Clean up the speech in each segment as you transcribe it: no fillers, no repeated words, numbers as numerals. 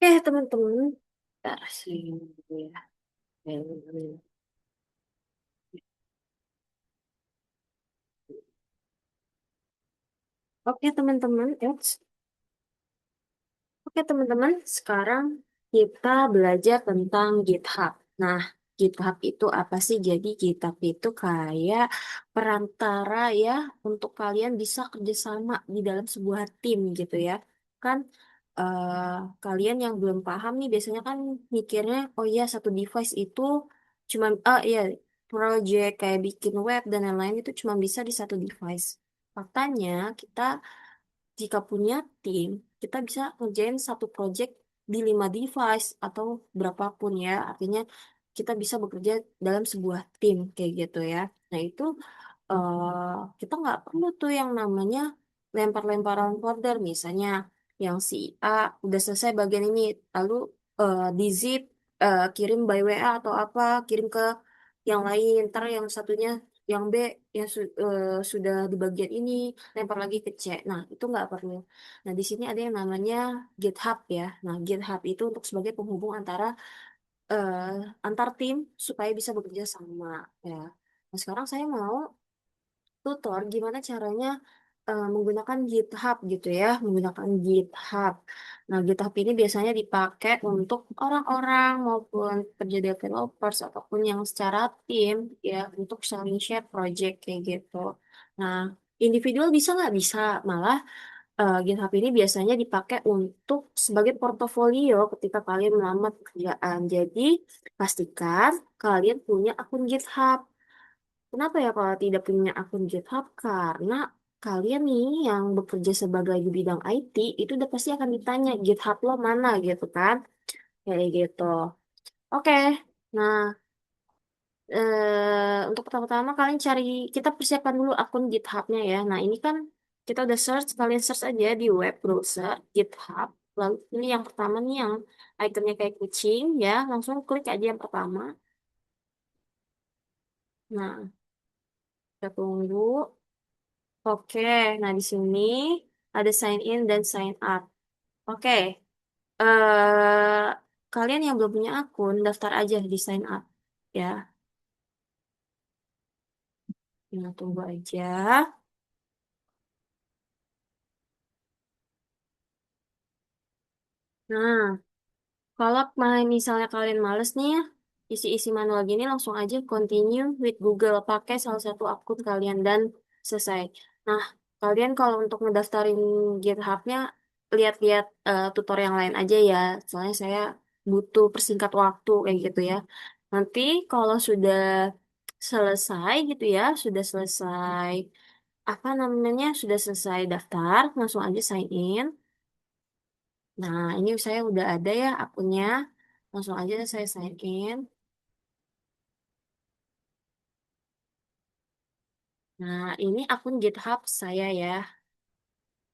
Teman-teman, bentar sih ya. Oke teman-teman, teman-teman, sekarang kita belajar tentang GitHub. Nah, GitHub itu apa sih? Jadi GitHub itu kayak perantara ya untuk kalian bisa kerjasama di dalam sebuah tim gitu ya. Kan eh, kalian yang belum paham nih biasanya kan mikirnya, oh iya satu device itu cuma, iya project kayak bikin web dan lain-lain itu cuma bisa di satu device. Faktanya kita jika punya tim, kita bisa ngerjain satu project di 5 device atau berapapun ya. Artinya kita bisa bekerja dalam sebuah tim kayak gitu ya. Nah itu kita nggak perlu tuh yang namanya lempar-lemparan folder. Misalnya yang si A udah selesai bagian ini, lalu di zip kirim by WA atau apa, kirim ke yang lain. Ntar yang satunya yang B yang sudah di bagian ini lempar lagi ke C. Nah, itu nggak perlu. Nah, di sini ada yang namanya GitHub ya. Nah, GitHub itu untuk sebagai penghubung antara eh, antar tim supaya bisa bekerja sama ya. Nah, sekarang saya mau tutor gimana caranya menggunakan GitHub gitu ya, menggunakan GitHub. Nah, GitHub ini biasanya dipakai untuk orang-orang maupun kerja developers ataupun yang secara tim ya untuk saling share project kayak gitu. Nah, individual bisa nggak bisa, malah GitHub ini biasanya dipakai untuk sebagai portofolio ketika kalian melamar pekerjaan. Jadi, pastikan kalian punya akun GitHub. Kenapa ya kalau tidak punya akun GitHub? Karena kalian nih yang bekerja sebagai di bidang IT itu udah pasti akan ditanya GitHub lo mana gitu kan? Kayak gitu. Oke. Nah, untuk pertama-tama kalian cari, kita persiapkan dulu akun GitHub-nya ya. Nah, ini kan kita udah search, kalian search aja di web browser GitHub. Lalu ini yang pertama nih yang ikonnya kayak kucing ya, langsung klik aja yang pertama. Nah, kita tunggu. Oke, nah di sini ada sign in dan sign up. Oke, eh kalian yang belum punya akun, daftar aja di sign up ya. Nah, tunggu aja. Nah, kalau misalnya kalian males nih ya, isi-isi manual gini langsung aja continue with Google. Pakai salah satu akun kalian dan selesai. Nah, kalian kalau untuk ngedaftarin GitHub-nya, lihat-lihat tutor yang lain aja ya. Soalnya saya butuh persingkat waktu kayak gitu ya. Nanti kalau sudah selesai gitu ya, sudah selesai apa namanya, sudah selesai daftar, langsung aja sign in. Nah, ini saya udah ada ya akunnya. Langsung aja saya sign in. Nah, ini akun GitHub saya ya.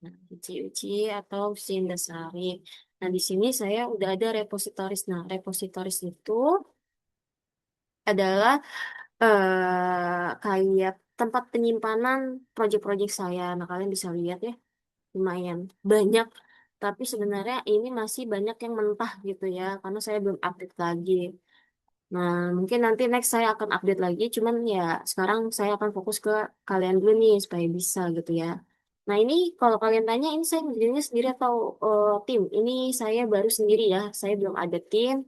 Nah, Uci atau Sindasari. Nah, di sini saya udah ada repositoris. Nah, repositoris itu adalah kayak tempat penyimpanan proyek-proyek saya. Nah, kalian bisa lihat ya, lumayan banyak. Tapi sebenarnya ini masih banyak yang mentah gitu ya, karena saya belum update lagi. Nah, mungkin nanti next saya akan update lagi, cuman ya sekarang saya akan fokus ke kalian dulu nih supaya bisa gitu ya. Nah, ini kalau kalian tanya, ini saya ngerjainnya sendiri atau tim? Ini saya baru sendiri ya, saya belum ada tim.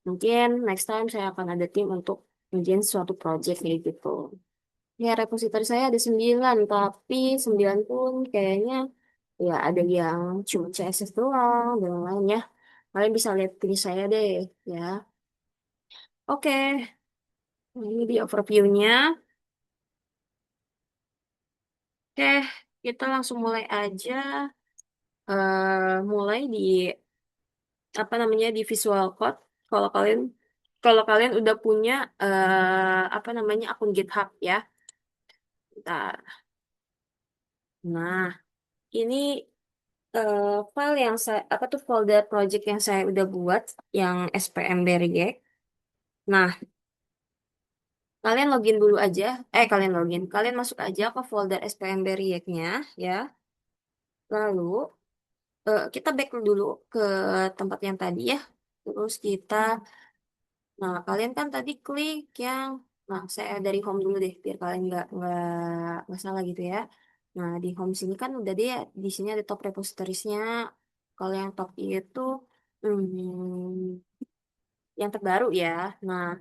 Mungkin next time saya akan ada tim untuk ngerjain suatu project kayak gitu. Ya, repositori saya ada 9, tapi 9 pun kayaknya ya ada yang cuma CSS doang dan lain ya. Kalian bisa lihat ini saya deh ya. Oke, ini di overview-nya. Oke, kita langsung mulai aja. Mulai di apa namanya di Visual Code. Kalau kalian kalau kalian udah punya apa namanya akun GitHub ya. Bentar. Nah, ini file yang saya apa tuh folder project yang saya udah buat yang SPMBRY. Nah, kalian login dulu aja. Kalian login. Kalian masuk aja ke folder SPMBRY-nya ya. Lalu kita back dulu ke tempat yang tadi ya. Terus kita, nah kalian kan tadi klik yang, nah saya dari home dulu deh biar kalian nggak salah gitu ya. Nah di home sini kan udah deh, di sini ada top repositoriesnya. Kalau yang top itu yang terbaru ya. Nah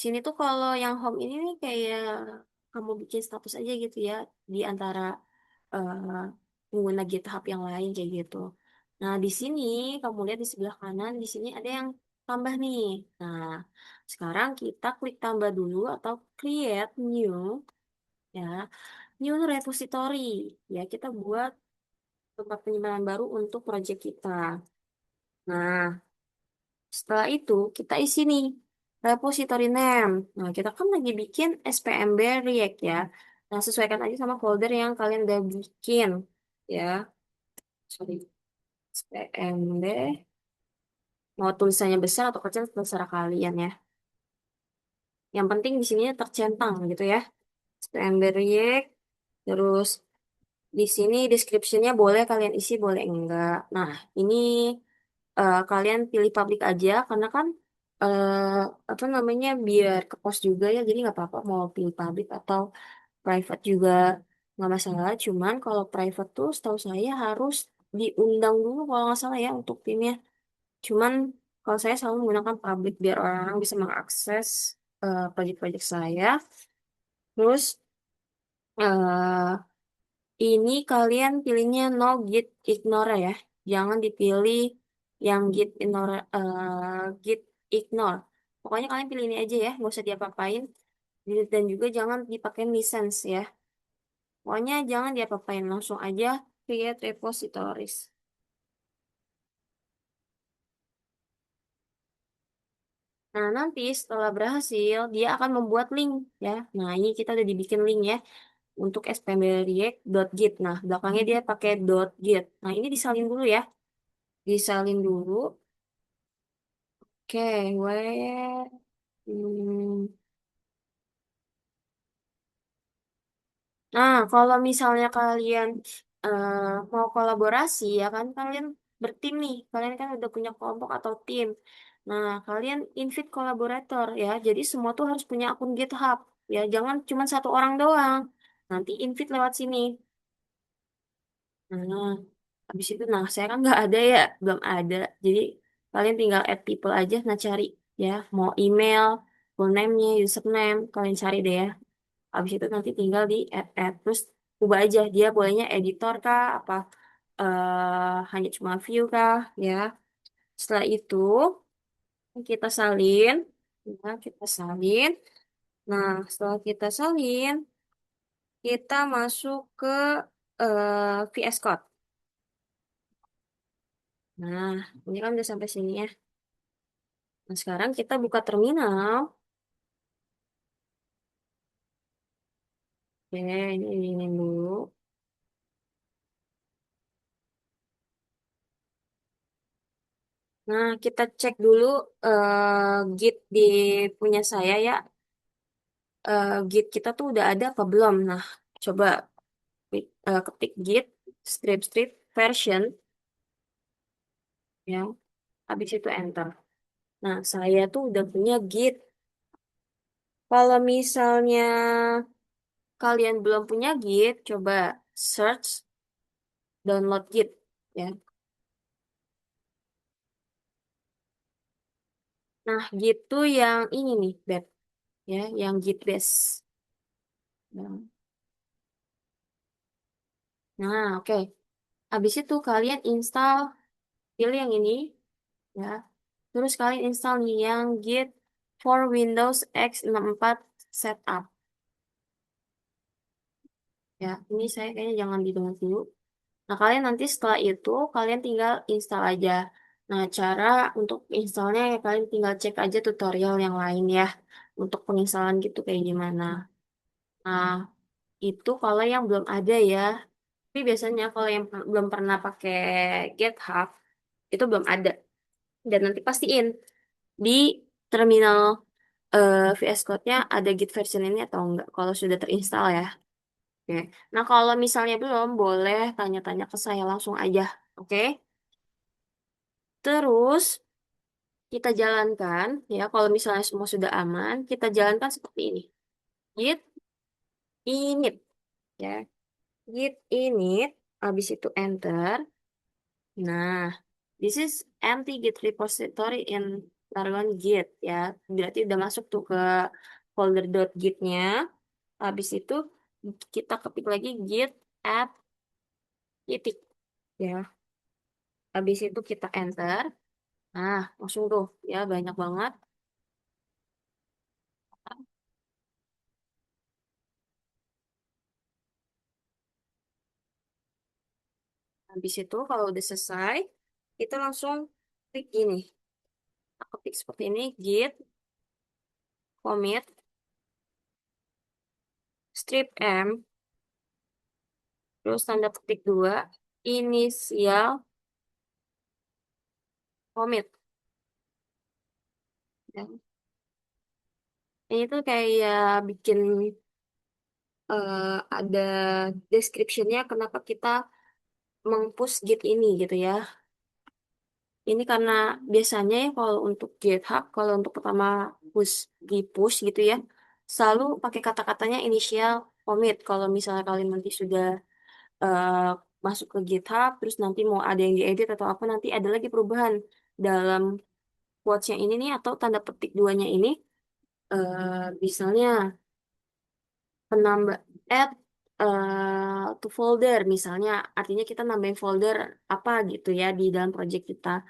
sini tuh kalau yang home ini nih kayak kamu bikin status aja gitu ya di antara eh, pengguna GitHub yang lain kayak gitu. Nah, di sini kamu lihat di sebelah kanan di sini ada yang tambah nih. Nah, sekarang kita klik tambah dulu atau create new ya. New repository ya, kita buat tempat penyimpanan baru untuk project kita. Nah, setelah itu kita isi nih repository name. Nah, kita kan lagi bikin SPMB React ya. Nah, sesuaikan aja sama folder yang kalian udah bikin ya. Sorry, SPMB. Mau tulisannya besar atau kecil terserah kalian ya. Yang penting di sini tercentang gitu ya. SPMB React. Terus di sini description-nya boleh kalian isi, boleh enggak. Nah, ini kalian pilih public aja karena kan apa namanya biar ke post juga ya. Jadi nggak apa-apa mau pilih public atau private juga nggak masalah. Cuman kalau private tuh setahu saya harus diundang dulu kalau nggak salah ya untuk timnya. Cuman kalau saya selalu menggunakan public biar orang-orang bisa mengakses project-project saya. Terus ini kalian pilihnya no git ignore ya. Jangan dipilih yang git ignore. Pokoknya kalian pilih ini aja ya, nggak usah diapa-apain. Dan juga jangan dipakai license ya. Pokoknya jangan diapa-apain, langsung aja create repositories. Nah, nanti setelah berhasil, dia akan membuat link ya. Nah, ini kita udah dibikin link ya untuk spmreact.git. Nah, belakangnya dia pakai .git. Nah, ini disalin dulu ya. Disalin dulu. Oke, where hmm. Nah, kalau misalnya kalian eh, mau kolaborasi ya kan kalian bertim nih. Kalian kan udah punya kelompok atau tim. Nah, kalian invite kolaborator ya. Jadi semua tuh harus punya akun GitHub ya. Jangan cuma satu orang doang. Nanti invite lewat sini. Nah, habis itu, nah saya kan nggak ada ya, belum ada. Jadi kalian tinggal add people aja, nah cari ya, mau email, full name-nya, username, kalian cari deh ya. Habis itu nanti tinggal di add. Terus ubah aja, dia bolehnya editor kah, apa hanya cuma view kah, ya. Setelah itu kita salin, ya, kita salin. Nah, setelah kita salin, kita masuk ke VS Code. Nah, ini kan udah sampai sini ya. Nah, sekarang kita buka terminal. Oke, ini dulu. Nah, kita cek dulu Git di punya saya ya. Git kita tuh udah ada apa belum? Nah, coba ketik Git strip version ya. Habis itu enter. Nah, saya tuh udah punya Git. Kalau misalnya kalian belum punya Git, coba search download Git ya. Nah, gitu yang ini nih, Beb. Ya, yang Git base. Nah, oke. Habis itu kalian install, pilih yang ini, ya. Terus kalian install nih yang Git for Windows X64 Setup. Ya, ini saya kayaknya jangan didengar dulu. Nah, kalian nanti setelah itu, kalian tinggal install aja. Nah, cara untuk installnya ya kalian tinggal cek aja tutorial yang lain ya. Untuk penginstalan gitu kayak gimana. Nah, itu kalau yang belum ada ya. Tapi biasanya kalau yang belum pernah pakai GitHub, itu belum ada. Dan nanti pastiin di terminal VS Code-nya ada Git version ini atau enggak kalau sudah terinstall ya. Oke. Nah, kalau misalnya belum, boleh tanya-tanya ke saya langsung aja. Oke. Terus, kita jalankan, ya, kalau misalnya semua sudah aman, kita jalankan seperti ini. Git init, ya. Git init, habis itu enter. Nah, this is empty Git repository in Targon Git, ya. Berarti udah masuk tuh ke folder .git-nya. Habis itu, kita ketik lagi git add titik, ya. Habis itu kita enter. Nah, langsung tuh, ya, banyak banget. Habis itu kalau udah selesai, kita langsung klik gini. Aku klik seperti ini, git commit strip m, terus tanda petik dua, inisial commit. Ya. Ini tuh kayak bikin ada description-nya kenapa kita mengpush git ini gitu ya. Ini karena biasanya ya kalau untuk GitHub, kalau untuk pertama push di push gitu ya, selalu pakai kata-katanya initial commit. Kalau misalnya kalian nanti sudah eh, masuk ke GitHub, terus nanti mau ada yang diedit atau apa, nanti ada lagi perubahan dalam quotes yang ini nih atau tanda petik duanya ini. Misalnya penambah add to folder, misalnya artinya kita nambahin folder apa gitu ya di dalam project kita.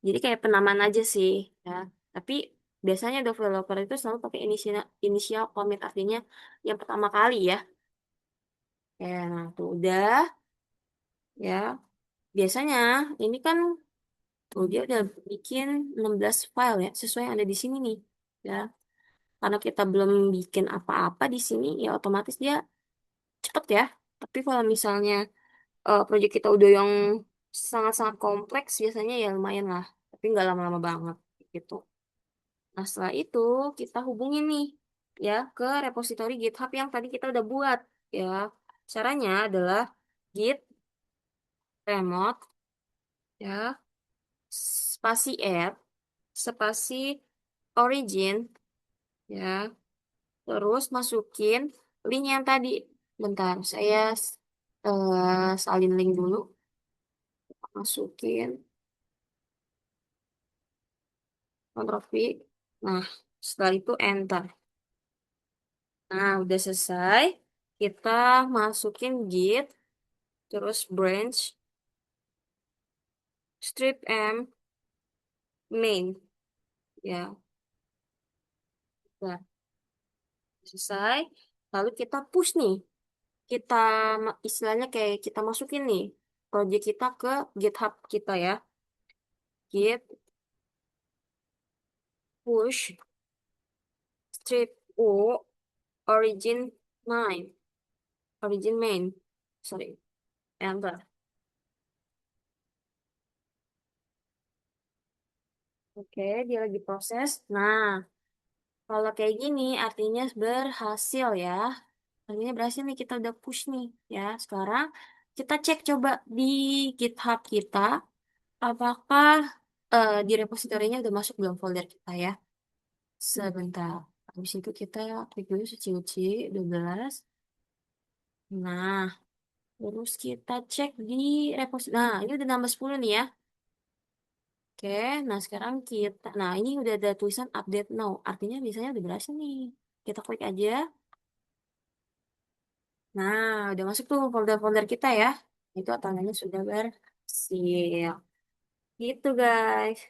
Jadi kayak penamaan aja sih, ya. Tapi biasanya developer itu selalu pakai initial commit, artinya yang pertama kali ya. Ya, nah tuh udah, ya. Biasanya ini kan tuh dia udah bikin 16 file ya, sesuai yang ada di sini nih. Ya, karena kita belum bikin apa-apa di sini, ya otomatis dia cepet ya. Tapi kalau misalnya project kita udah yang sangat-sangat kompleks, biasanya ya lumayan lah. Tapi nggak lama-lama banget gitu. Nah, setelah itu kita hubungin nih ya ke repositori GitHub yang tadi kita udah buat ya. Caranya adalah git remote ya spasi add spasi origin ya. Terus masukin link yang tadi. Bentar, saya salin link dulu. Masukin Ctrl V. Nah, setelah itu enter. Nah, udah selesai. Kita masukin git, terus branch, strip M, main. Ya, udah selesai. Lalu kita push nih. Kita istilahnya kayak kita masukin nih project kita ke GitHub kita ya. Git push strip O origin main. Origin main. Sorry. Enter. Oke, dia lagi proses. Nah, kalau kayak gini artinya berhasil ya. Artinya berhasil nih kita udah push nih ya. Sekarang kita cek coba di GitHub kita apakah di repositorinya udah masuk belum folder kita ya. Sebentar. Habis itu kita klik dulu suci-uci 12. Nah, terus kita cek di repositori. Nah, ini udah nambah 10 nih ya. Oke, nah sekarang nah ini udah ada tulisan update now. Artinya biasanya udah berhasil nih. Kita klik aja. Nah, udah masuk tuh folder-folder kita ya. Itu tandanya sudah berhasil. Gitu guys.